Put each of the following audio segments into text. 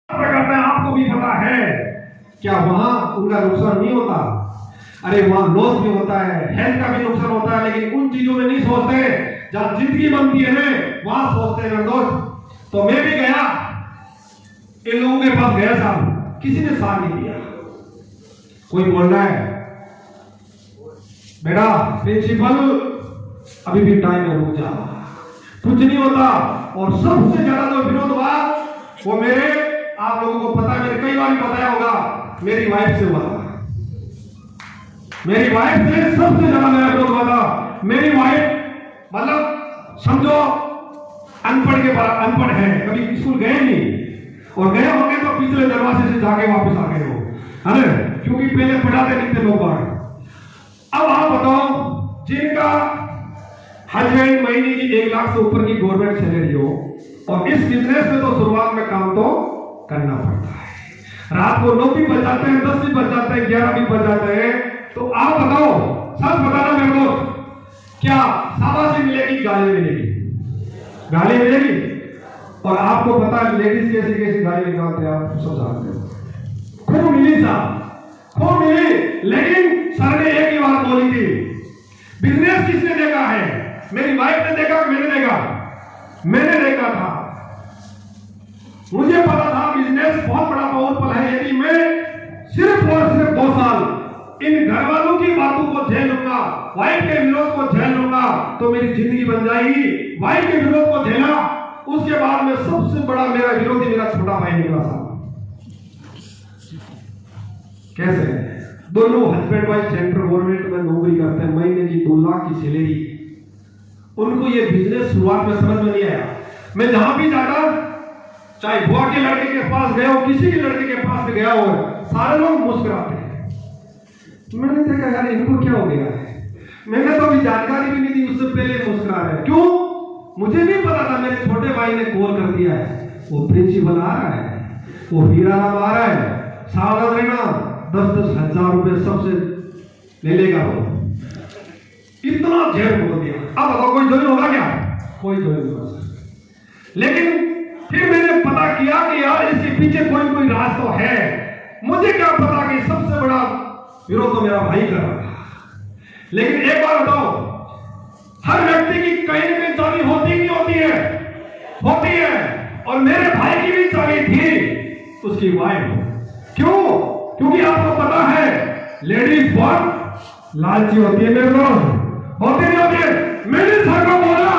करते हैं, आपको भी पता है, क्या वहां उनका नुकसान नहीं होता? अरे वहां लॉस भी होता है, हेल्थ का भी नुकसान होता है, लेकिन उन चीजों में नहीं सोचते। जहां जिंदगी बनती है ना, वहां सोचते हैं दोस्त। तो मैं भी गया, इन लोगों के पास गया साहब, किसी ने साथ नहीं दिया। कोई बोल रहा है बेटा प्रिंसिपल अभी भी टाइम है, रुक जा, कुछ नहीं होता। और सबसे ज्यादा जो विरोध हुआ वो मेरे, आप लोगों को पता है, मैंने कई बार बताया होगा, मेरी वाइफ से हुआ था। मेरी वाइफ से सबसे ज्यादा मेरा विरोध हुआ था। मेरी वाइफ मतलब समझो अनपढ़ के बाद अनपढ़ है, कभी स्कूल गए नहीं, और गए होंगे तो पिछले दरवाजे से जाके वापस आ गए हो, है ना, क्योंकि पहले पढ़ाते नहीं थे लोग बाहर। अब आप बताओ, जिनका हस्बैंड महीने की 1 लाख से ऊपर की गवर्नमेंट सैलरी हो, और इस बिजनेस में तो शुरुआत में काम तो करना पड़ता है। रात को 9 भी बज जाते हैं, 10 भी बज जाते हैं, 11 भी बज जाते हैं। तो आप बताओ, सच बताना मेरे दोस्त, क्या शाबाशी मिलेगी, गाली मिलेगी? गाली मिलेगी। और आपको पता है लेडीज कैसी कैसी गाली निकालते हैं, आप सब जानते हो। खूब मिली साहब, खूब मिली, लेकिन सर ने एक ही बात बोली थी, बिजनेस किसने देखा है? मेरी वाइफ ने देखा कि मैंने देखा? मैंने देखा था। मुझे पता था बिजनेस बहुत बड़ा पावरफुल है। यदि मैं सिर्फ और सिर्फ 2 साल इन घर वालों की बातों को झेल लूंगा, वाइफ के विरोध को झेल लूंगा, तो मेरी जिंदगी बन जाएगी। वाइफ के विरोध को झेला, उसके बाद में सबसे बड़ा मेरा विरोधी मेरा छोटा भाई निकला साहब। कैसे? दोनों हस्बैंड वाइफ सेंट्रल गवर्नमेंट में नौकरी करते हैं, महीने की 2 लाख की सैलरी। उनको ये बिजनेस शुरुआत में समझ में नहीं आया। मैं जहां भी जाता, चाहे बुआ के लड़के के पास गया हो, किसी के लड़के के पास गया हो, सारे लोग मुस्कुराते हैं। मैंने देखा यार इनको क्या हो गया है, मैंने तो अभी जानकारी भी नहीं दी, उससे पहले मुस्कुरा रहे हैं। क्यों? मुझे नहीं पता था, मेरे छोटे भाई ने कॉल कर दिया है, वो प्रिंसिपल आ रहा है, वो हीरा राम आ रहा है, सावधान रहना, 10-10 हजार रुपए सबसे ले लेगा वो। इतना झेल बोल दिया। अब बताओ कोई ज्वाइन होगा क्या? कोई ज्वाइन नहीं होगा। लेकिन फिर मैंने पता किया कि यार इसके पीछे कोई कोई राज तो है। मुझे क्या पता कि सबसे बड़ा विरोध तो मेरा भाई कर रहा था। लेकिन एक बार बताओ, हर व्यक्ति की कहीं ना कहीं चाबी होती नहीं होती है? होती है। और मेरे भाई की भी चाबी थी, उसकी वाइफ। क्यों? क्योंकि आपको पता है लेडीज बहुत लालची होती है मेरे दोस्त, होती नहीं होती है? मैंने सर को बोला,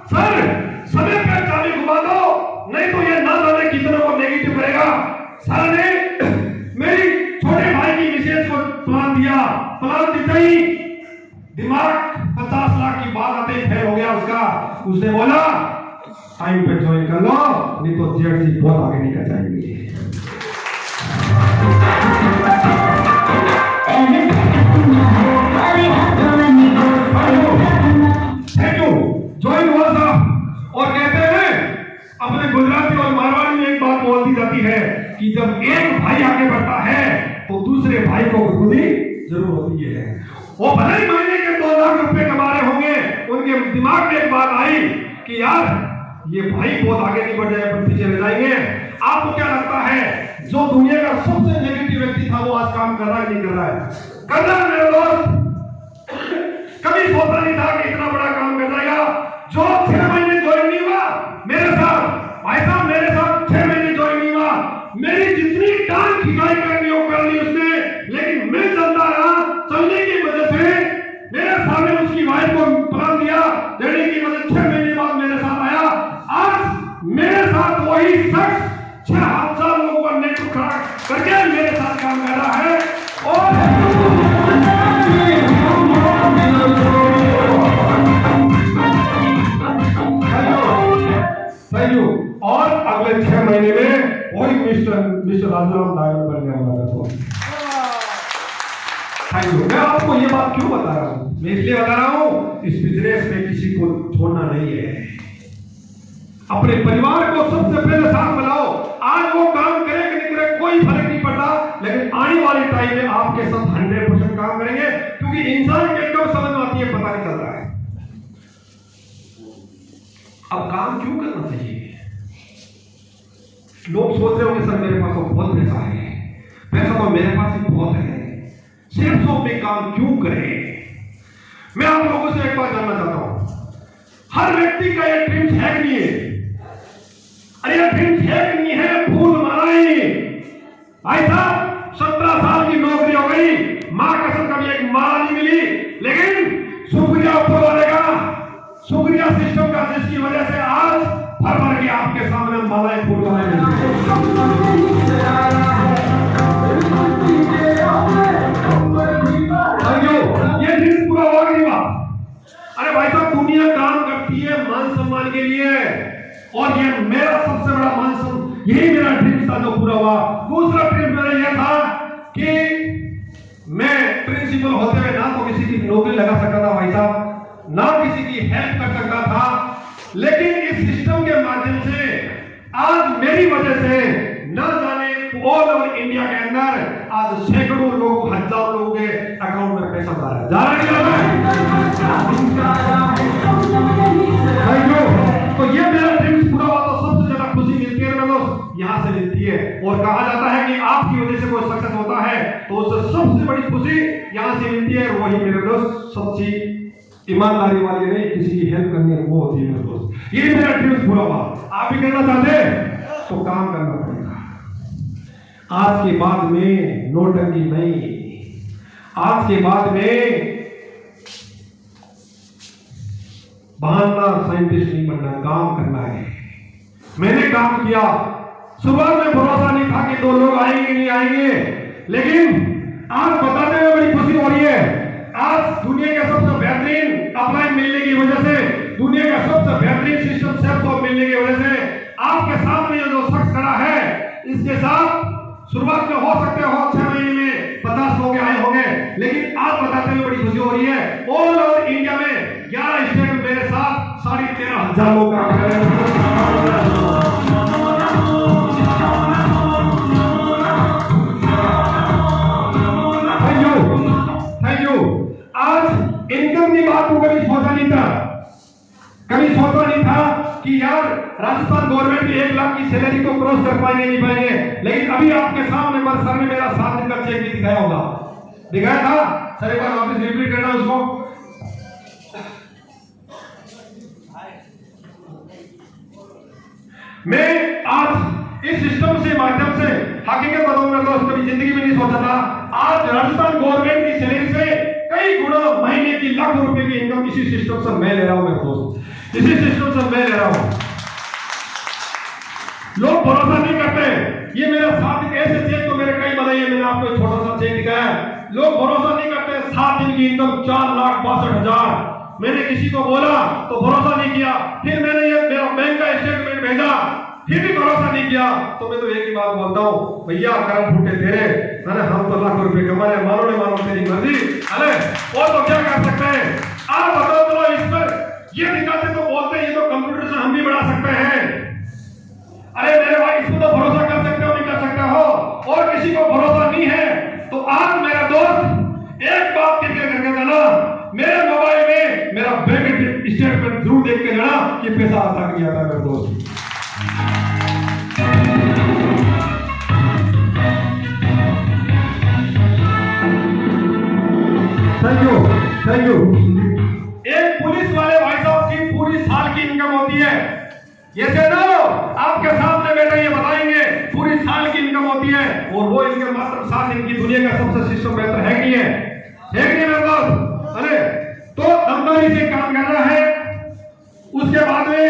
सर समय पर चाबी घुमा दो, नहीं तो ये ना जाने कितनों को नेगेटिव करेगा। सर ने मेरी छोटे भाई की मिसेज को प्लान दिया, प्लान देते ही दिमाग 50 लाख की बात आते ही फेल हो गया उसका। उसने बोला टाइम पे ज्वाइन कर लो, नहीं तो जेड बहुत आगे निकल जाएंगे। Thank you. ज्वाइन हुआ साहब। और कहते हैं अपने गुजराती और मारवाड़ी में एक बात बोल दी जाती है कि जब एक भाई आगे बढ़ता है तो दूसरे भाई को खुदी जरूर होती है। वो भले ही महीने के 2 लाख रुपए कमा रहे होंगे, उनके दिमाग में एक बात आई कि यार ये भाई बहुत आगे नहीं बढ़ जाए, पीछे रह जाएंगे। आपको क्या लगता है जो दुनिया का सबसे नेगेटिव व्यक्ति था वो आज काम कर रहा है नहीं कर रहा है? कर रहा है मेरे दोस्त। कभी सोचा नहीं था कि इतना बड़ा काम कर जाएगा। जो 6 महीने ज्वाइन नहीं हुआ मेरे साथ, भाई साहब मेरे साथ 6 महीने ज्वाइन नहीं हुआ, मेरी जितनी टांग खिंचाई करनी हो कर ली उसने, लेकिन मैं चलता रहा। चलने की वजह से मेरे सामने उसकी वाइफ को प्लान दिया देने की वजह 6 महीने बाद मेरे साथ आया। आज मेरे साथ वही शख्स 6,000 लोगों का नेतृत्व खड़ा करके मेरे साथ काम कर रहा है। और और अगले 6 महीने में वही मिस्टर राजाराम नायक बनने वाला था। Thank you. मैं आपको ये बात क्यों बता रहा हूं? मैं इसलिए बता रहा हूं, इस बिजनेस में किसी को छोड़ना नहीं है। अपने परिवार को सबसे पहले साथ मिलाओ। आज वो काम करे कि नहीं करे कोई फर्क नहीं पड़ता, लेकिन आने वाले टाइम में आपके साथ 100% काम करेंगे, क्योंकि इंसान के कब समझ में आती है पता नहीं चलता है। अब काम क्यों करना चाहिए? लोग सोच रहे होंगे सर मेरे पास तो बहुत पैसा है, पैसा तो मेरे पास ही बहुत है, सिर्फ सौ में काम क्यों करें? मैं आप लोगों से एक बात जानना चाहता हूं, हर व्यक्ति का ये ड्रीम्स है कि नहीं है? अरे ये ड्रीम्स है कि नहीं है? भूल माराई भाई साहब, 17 साल की नौकरी हो गई, मां कसम कभी एक माला नहीं मिली, लेकिन शुक्रिया ऊपर वाले का, शुक्रिया सिस्टम का, जिसकी वजह से आज भर भर के आपके सामने मालाएं फूल मालाएं ये दिन पूरा हुआ कि नहीं हुआ? अरे भाई साहब, दुनिया काम करती है मान सम्मान के लिए, और ये मेरा सबसे बड़ा मान सम्मान, यही मेरा ड्रीम था जो पूरा हुआ। दूसरा ड्रीम मेरा यह था कि मैं प्रिंसिपल होते हुए ना तो किसी की नौकरी लगा सकता था भाई साहब, ना किसी की हेल्प कर सकता था, लेकिन इस सिस्टम के माध्यम से आज मेरी वजह से न जाने ऑल ओवर इंडिया के अंदर आज सैकड़ों लोग, हजारों लोगों के अकाउंट में पैसा जा रहा है। तो ये मेरा ड्रीम्स पूरा हुआ तो सबसे ज्यादा खुशी मिलती है मेरे दोस्त, यहाँ से मिलती है। और कहा जाता है कि आपकी वजह से कोई सक्सेस होता है तो उससे सबसे बड़ी खुशी यहाँ से मिलती है, वही मेरे दोस्त सच्ची ईमानदारी वाली नहीं, किसी की हेल्प करनी है वो होती है मेरे दोस्त। ये मेरा ड्रीम्स पूरा हुआ। आप भी करना चाहते हैं तो काम करना पड़ेगा। आज के बाद में नोटंकी नहीं, आज के बाद में बहाना साइंटिस्ट नहीं बनना, काम करना है। मैंने काम किया, शुरुआत में भरोसा नहीं था कि 2 लोग आएंगे नहीं आएंगे, लेकिन आज बताते हुए बड़ी खुशी हो रही है। आज दुनिया के सबसे बेहतरीन अपलाइन मिलने की वजह से, दुनिया का सबसे बेहतरीन सिस्टम सेल्फ मिलने की वजह से आपके सामने जो शख्स खड़ा है, इसके साथ शुरुआत में हो सकते हो 6 महीने में 50 लोग आए होंगे, लेकिन आज बताते हुए बड़ी खुशी हो रही है। ऑल ओवर इंडिया में 11 स्टेट में मेरे साथ 13,500 लोग काम कर रहे हैं। Thank you. आज इनकम की बात को कभी सोचा नहीं था, कभी सोचा नहीं था कि यार राजस्थान गवर्नमेंट की 1 लाख की सैलरी को क्रॉस कर पाएंगे नहीं पाएंगे, लेकिन अभी आपके सामने सर ने मेरा 7 दिन का चेक भी दिखाया होगा, दिखाया था सर, एक बार वापस रिपीट करना उसको। मैं आज इस सिस्टम से माध्यम से हकीकत बताऊंगा दोस्त, कभी जिंदगी में नहीं सोचा था। आज राजस्थान गवर्नमेंट की सैलरी से कई गुना महीने की लाखों रुपए की इनकम इसी सिस्टम से मैं ले रहा हूं मेरे दोस्त, इसी सिस्टम से मैं ले रहा हूं। लोग भरोसा नहीं करते। ये मेरा 7 ऐसे चेक तो मेरे कई बनाए, मैंने आपको छोटा सा चेक दिखाया है। लोग भरोसा नहीं करते। 7 दिन की इनकम 4,62,000। मैंने किसी को बोला तो भरोसा नहीं किया, फिर मैंने ये मेरा बैंक का स्टेटमेंट भेजा, फिर भी भरोसा नहीं किया। तो मैं तो एक ही बात बोलता हूँ, भैया कर्म फूटे तेरे, अरे हम तो लाखों रुपए कमा रहे, मानो नहीं मानो तेरी मर्जी, अरे वो तो क्या कर सकते हैं। आप बताओ, चलो इस पर ये दिखाते तो बोलते हैं ये तो कंप्यूटर से हम भी बढ़ा सकते हैं। अरे मेरे भाई, इसको तो भरोसा कर सकते हो नहीं कर सकते हो, और किसी को भरोसा नहीं है तो आज मेरा दोस्त एक बात क्लियर करके जाना, मेरे मोबाइल में मेरा बैंक स्टेटमेंट जरूर देख के जाना कि पैसा आता नहीं आता मेरे दोस्त। Thank you. एक पुलिस वाले भाई साहब की पूरी साल की इनकम होती है, ये ना आपके सामने बेटा ये बताएंगे, पूरी साल की इनकम होती है, और वो इनकम मात्र 7 दिन की। दुनिया का सबसे सिस्टम बेहतर है कि नहीं है मेरे दोस्त? अरे तो दमदारी से काम करना है। उसके बाद में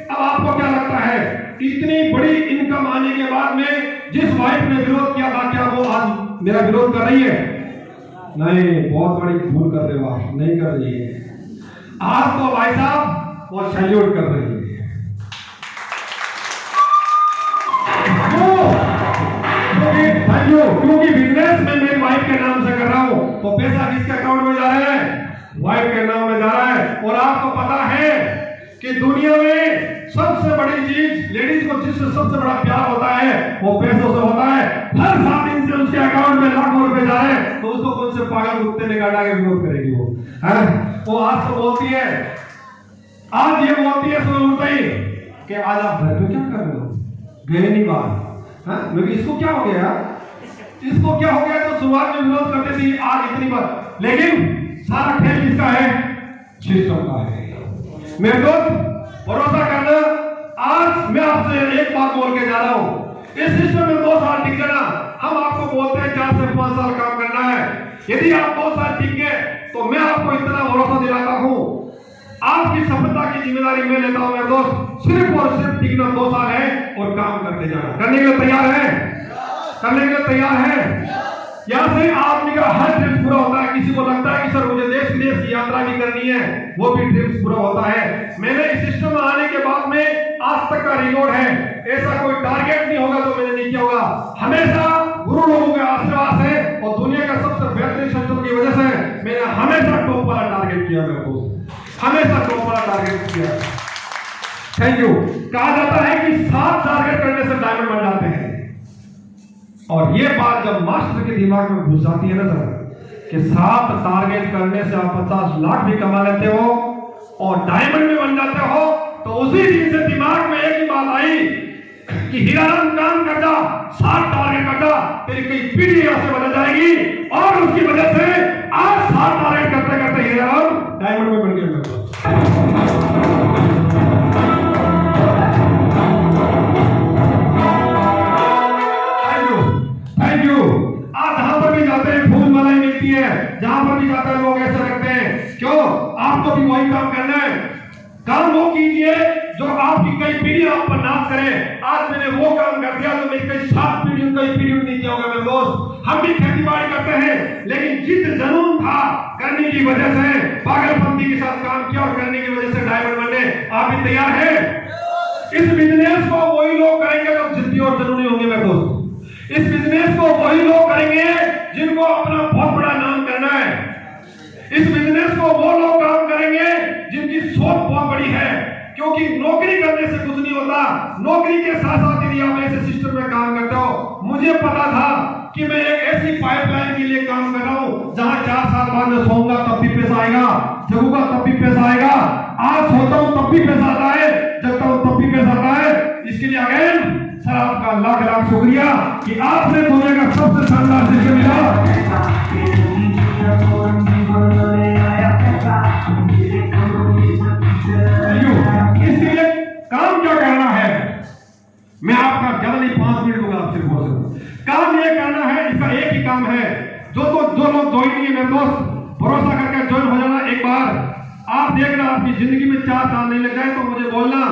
अब आपको क्या लगता है, इतनी बड़ी इनकम आने के बाद में जिस वाइफ ने विरोध किया था, क्या वो आज मेरा विरोध कर रही है? नहीं, बहुत बड़ी भूल कर रहे हो आप, नहीं कर रही है। आज तो भाई साहब वो सैल्यूट कर रही है। क्योंकि बिजनेस में मेरी वाइफ के नाम से कर रहा हूं, तो पैसा किसके अकाउंट में जा रहा है? वाइफ के नाम में जा रहा है। और आपको पता है कि दुनिया में सबसे बड़ी चीज लेडीज को जिससे सबसे बड़ा प्यार होता है वो पैसों से होता है। हर 7 दिन से उसके अकाउंट में लाखों रुपए जा रहे हैं, तो उसको कौन से पागल कुत्ते ने काटा के विरोध करेगी वो? वो आज तो बोलती है, आज ये बोलती है सुबह उठते ही कि आज आप घर पे क्या कर रहे हो? गए नहीं बाहर। हाँ, मैं इसको क्या हो गया, इसको क्या हो गया? तो शुरुआत में विरोध करते थे, आज इतनी बार, लेकिन सारा खेल किसका है? सिस्टम का है। मेरे दोस्त भरोसा करना, आज मैं आपसे एक बात बोल के जा रहा हूं, इस सिस्टम में 2 साल टिक जाना। हम आपको बोलते हैं 4 से 5 साल काम करना है। यदि आप 2 साल टिक गए तो मैं आपको इतना भरोसा दिलाता हूं, आपकी सफलता की जिम्मेदारी मैं लेता हूं। मेरे दोस्त सिर्फ और सिर्फ टिकना 2 साल है और काम करते जाना। करने के लिए तैयार है? करने के लिए तैयार है? यहाँ से आदमी का हर ड्रीम्स पूरा होता है। किसी को लगता है कि सर मुझे देश विदेश की यात्रा भी करनी है, वो भी ड्रीम्स पूरा होता है। मैंने इस सिस्टम में आने के बाद में आज तक का रिकॉर्ड है, ऐसा कोई टारगेट नहीं होगा तो मैंने नहीं किया होगा। हमेशा गुरु लोगों के आशीर्वाद है और दुनिया का सबसे बेहतरीन सिस्टम की वजह से मैंने हमेशा टॉप वाला टारगेट किया। मेरे दोस्त हमेशा टॉप वाला टारगेट किया। Thank you. कहा जाता है कि 7 टारगेट करने से डायमंड बन जाते हैं, और ये बात जब मास्टर के दिमाग में घुस जाती है ना सर, कि 7 टारगेट करने से आप 50 लाख भी कमा लेते हो और डायमंड में बन जाते हो, तो उसी दिन से दिमाग में एक ही बात आई कि हीराराम काम कर जा, 7 टारगेट कर जा, तेरी कई पीढ़ी यहां से बदल जाएगी। और उसकी वजह से आज 7 टारगेट करते करते हीराराम डायमंड में बन गए। जहां पर भी जाते हैं लोग ऐसा करते हैं, क्यों? आपको भी वही काम करना है। काम वो कीजिए जो आपकी कई पीढ़ी आप पर नाश करे। आज मैंने वो काम कर दिया तो मेरी कई 7 पीढ़ी कई पीढ़ी नहीं किया होगा। मेरे दोस्त हम भी खेती बाड़ी करते हैं, लेकिन जित जुनून था करने की वजह से पागलपंती के साथ काम किया और करने की वजह से डायमंड बनने। आप भी तैयार हैं? इस बिजनेस को वही लोग करेंगे जो जिद्दी और जुनूनी होंगे। मेरे दोस्त इस बिजनेस को वही लोग करेंगे जिनको अपना बहुत बड़ा नाम करना है। इस बिजनेस को वो लोग काम करेंगे जिनकी सोच बहुत बड़ी है, क्योंकि नौकरी करने से कुछ नहीं होता। नौकरी के साथ साथ यदि आप ऐसे सिस्टम में काम करते हो, मुझे पता था कि मैं एक ऐसी पाइपलाइन के लिए काम कर रहा हूं जहां 4 साल बाद में सोऊंगा तब भी पैसा आएगा, जगूंगा तब भी पैसा आएगा। आज सोता हूं तब भी पैसा आता है, जगता हूं तब भी पैसा आता है। इसके लिए अगेन सर आपका लाख लाख शुक्रिया कि आपने दुनिया का सबसे शानदार सिस्टम दिया। इसके लिए काम क्या करना है, मैं आपका ज्यादा नहीं 5 मिनट दूंगा आपसे। काम ये करना है, इसका एक ही काम है। जो लोग ज्वाइन नहीं है मेरे दोस्त, भरोसा करके ज्वाइन हो जाना। एक बार आप देखना आपकी जिंदगी में 4 साल नहीं लग जाए तो मुझे बोलना।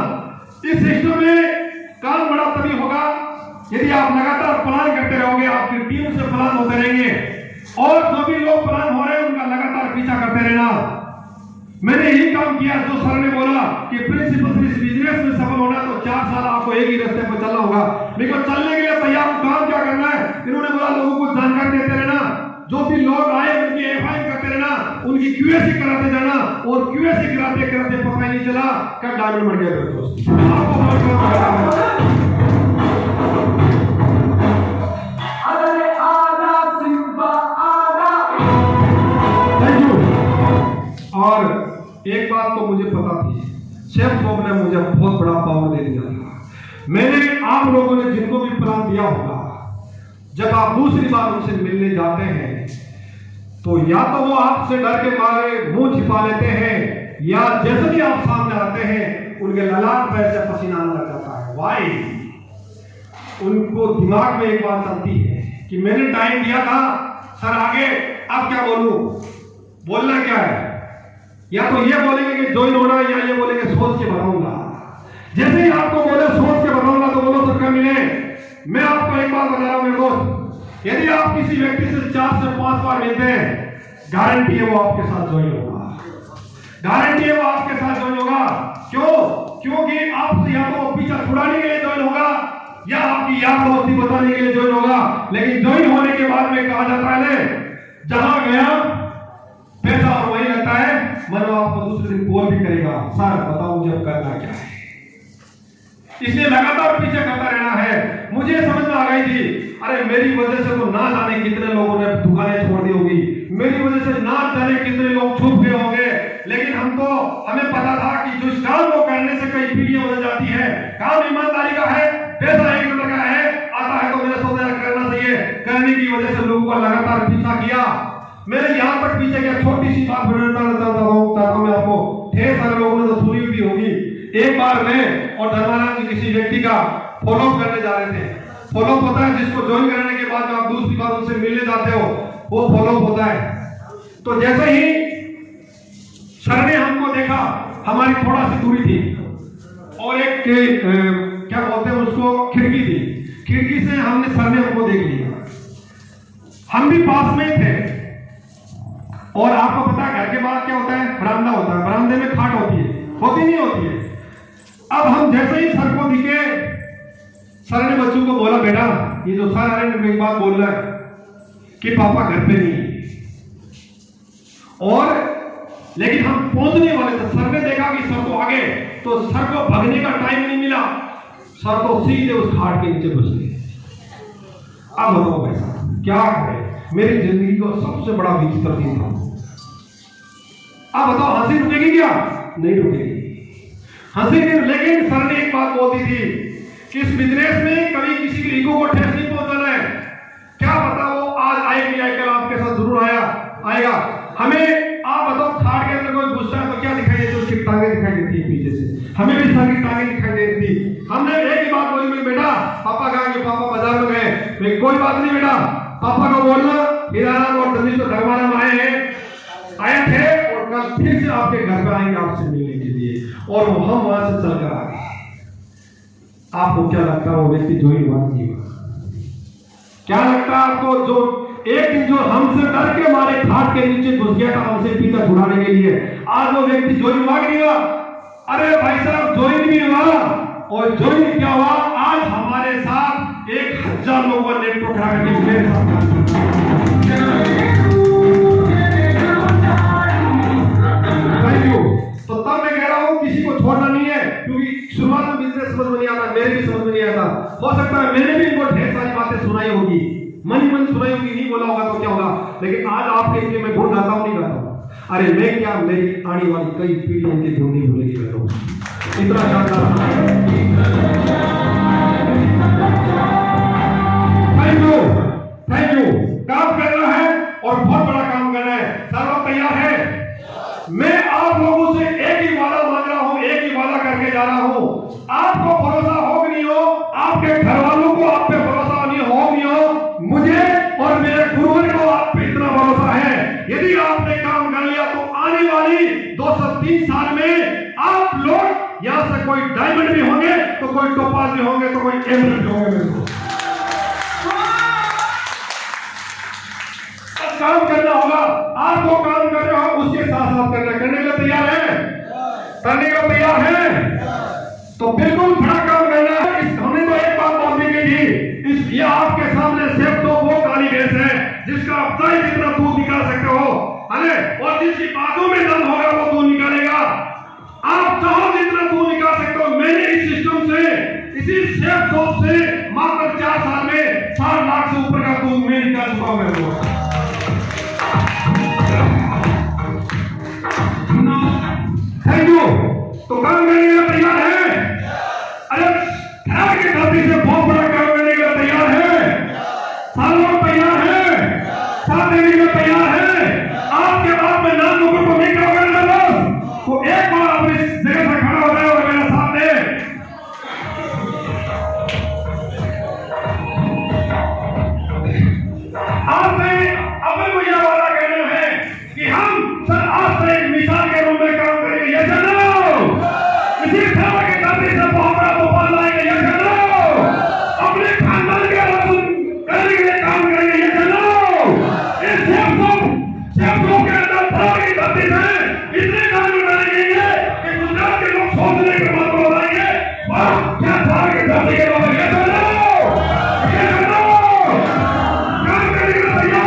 इस सिस्टम में काम बड़ा तभी होगा यदि आप लगातार प्लान करते रहोगे, आपकी टीम से प्लान होते रहेंगे और जो भी लोग प्लान हो रहे हैं उनका लगातार पीछा करते रहना। मैंने यही काम किया जो सर ने बोला कि प्रिंसिपल इस बिजनेस में सफल होना तो 4 साल आपको एक ही रास्ते पर चलना होगा। लेकिन चलने के लिए तैयार काम क्या करना है? इन्होंने बोला लोगों को जानकारी देते रहना, जो भी लोग आए उनकी एफआई करते रहना, उनकी क्यूएसी कराते जाना, और क्यूएसी कराते कराते पता ही नहीं चला कब डायमंड बन गया। दोस्तों और एक बात तो मुझे पता थी, शेफ साहब ने मुझे बहुत बड़ा पावर दे दिया था। मैंने आप लोगों ने जिनको भी प्लान दिया होगा, जब आप दूसरी बार उनसे मिलने जाते हैं तो या तो वो आपसे डर के मारे मुंह छिपा लेते हैं, या जैसे भी आप सामने आते हैं उनके ललाट पर से पसीना आने लग जाता है। वाई उनको दिमाग में एक बात चलती है कि मैंने टाइम दिया था सर, आगे अब क्या बोलूं, बोलना क्या है? या तो ये बोलेंगे कि ज्वाइन होना, या ये बोलेंगे सोच के बताऊंगा। जैसे ही आपको बोले सोच के बताऊंगा तो बोलो सर मिले। मैं आपको एक बात बता रहा हूं मेरे दोस्त, यदि आप किसी व्यक्ति से 4 से 5 बार मिलते हैं, गारंटी है वो आपके साथ ज्वाइन होगा। गारंटी है वो आपके साथ ज्वाइन होगा। क्यों? क्योंकि आपसे या तो पीछा छुड़ाने के लिए ज्वाइन होगा, या आपकी याद दोस्ती बताने के लिए ज्वाइन होगा। लेकिन ज्वाइन होने के बाद में कहा जाता है जहां गया पैसा और वही लगता है, मनो आपको दूसरे दिन कॉल भी करेगा, सर बताओ मुझे अब करना क्या है। इसलिए लगातार पीछे करता रहना है। मुझे समझ में आ गई थी, अरे मेरी वजह से तो ना जाने कितने लोगों ने दुकानें छोड़ दी होगी, मेरी वजह से ना जाने कितने लोग छुप गए होंगे। लेकिन हमें पता था कि जो काम को करने से कई पीढ़ियां बदल जाती है। काम ईमानदारी का है, पैसा एक बेचैनी की वजह से लोगों का लगातार पीछा किया। मैंने यहाँ तक पीछे किया, छोटी सी बात बताना चाहता हूँ मैं आपको, ढेर सारे लोगों ने तो सुनी भी होगी। एक बार मैं और धर्माराम जी किसी व्यक्ति का फॉलोअप करने जा रहे थे। फॉलोअप होता है जिसको ज्वाइन करने के बाद आप दूसरी बार उनसे मिलने जाते हो, वो फॉलोअप होता है। तो जैसे ही सर ने हमको देखा, हमारी थोड़ा सी दूरी थी और एक क्या बोलते हैं उसको, खिड़की थी। खिड़की से हमने सर ने हमको देख लिया, हम भी पास में थे। और आपको पता है घर के बाद क्या होता है, बरामदा होता है, बरामदे में खाट होती है, होती नहीं होती है। अब हम जैसे ही सर को दिखे, सर ने बच्चों को बोला, बेटा ये जो सर आ रहे हैं एक बात बोल रहा है कि पापा घर पे नहीं है। और लेकिन हम पहुंचने वाले थे, सर ने देखा कि सर तो आगे, तो सर को भागने का टाइम नहीं मिला, सर तो सीधे उस खाट के नीचे घुस गए। अब बताओ भाई साहब क्या करें, मेरी जिंदगी को सबसे बड़ा विचित्र दिन था। अब बताओ हंसी रुकेगी क्या? नहीं रुकेगी हंसी नहीं। लेकिन सर ने एक बात बोल दी थी कि इस बिजनेस में कभी किसी के ईगो को ठेस नहीं पहुंचाना है। क्या पता वो आज आए कि आए, कल आपके साथ जरूर आएगा। हमें आप बताओ खाट के अंदर कोई घुसता है तो क्या दिखाई देती है? उसकी टांगे दिखाई देती है पीछे से, हमें भी सर की टांगे दिखाई देती थी। हमने एक ही बात बोली, बेटा पापा कहाँ गए? पापा बाजार में गए। कोई बात नहीं बेटा, पापा को बोलना हीराराम और धर्मेश्वर धर्माराम आए थे और कल फिर से आपके घर पर आएंगे आपसे मिलने के लिए। और वो हम वहां से चलकर आ गए। आपको क्या लगता है वो व्यक्ति जो ही हुआ नहीं हुआ? क्या लगता है आपको? जो एक दिन जो हमसे डर के मारे खाट के नीचे घुस गया था हमसे पीछा छुड़ाने के लिए, आज वो व्यक्ति ज्वाइन हुआ कि नहीं हुआ? अरे भाई साहब ज्वाइन भी हुआ। और ज्वाइन क्या हुआ? आज हमारे साथ 1000 लोगों का नेटवर्क खड़ा करके मेरे साथ। Thank you. तो तब मैं कह रहा हूं किसी को छोड़ना नहीं है, क्योंकि शुरुआत में बिजनेस समझ में नहीं आता, मेरे भी समझ में नहीं आता। हो सकता है मैंने भी इनको ढेर सारी बातें सुनाई होगी, मन सुनाई होगी, नहीं बोला होगा तो क्या होगा। लेकिन आज आपके लिए मैं गुण गाता हूं, नहीं गाता हूं। अरे मैं क्या, मेरी आने वाली कई पीढ़ियों की गुण नहीं भूलेगी मैं लोग। इतना जानता थैंक यू। काम करना है और बहुत बड़ा काम करना है। सब लोग तैयार है? मैं आप लोगों से एक ही वादा मांग रहा हूं, एक ही वादा करके जा रहा हूं। आपको भरोसा हो कि नहीं हो, आपके घर वालों को आप पे भरोसा नहीं हो नहीं हो, मुझे और मेरे गुरुवर को आप पे इतना भरोसा है। यदि आपने काम कर लिया तो आने वाली 203 साल में आप लोग यहां से कोई डायमंड भी होंगे, तो कोई टोपाज भी होंगे, तो कोई एमरल्ड भी होंगे। काम करना होगा, आपको काम कर रहे हो उसके साथ साथ करने के लिए तैयार है? करने को तैयार है? तो बिल्कुल बड़ा काम करना है। हमने तो एक बात बोलने की थी, ये आपके सामने सिर्फ तो वो काली भैंस है जिसका आप चाहे जितना दूध निकाल सकते हो, और जिसकी बातों में दम होगा वो दूध निकालेगा। आप चाहो जितना दूध निकाल सकते हो। मैंने इस सिस्टम से, इसी सेफ शॉप से मात्र 4 साल में 7 लाख से ऊपर का दूध मैं निकाल चुका हूं। Thank you. तो काम करने के लिए तैयार है? अरे बिहार की धरती से बहुत बड़ा काम करने के लिए तैयार है? सालों तैयार है? साथ देने के लिए तैयार है? आपके बाद में नाम लोगों को नहीं करोगे ना, तो एक बार आप इस जगह से खड़ा हो जाए और मेरे सामने आपसे अपने को यह वादा करना है कि हम सर आज से एक मिसाल के रूप में काम करेंगे। ये चलो इसी तरह के धरती से बहुत बड़ा तूफान लाएंगे। ये चलो अपने खानदान के करने के लिए काम करेंगे। ये चलो इस शब्दों के अंदर भारत की धरती से इतने काम करेंगे कि गुजरात के लोग सोचने के बाद को बताएंगे क्या भारत की धरती के लोग। ये चलो काम करने के लिए तैयार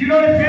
जिन्होंने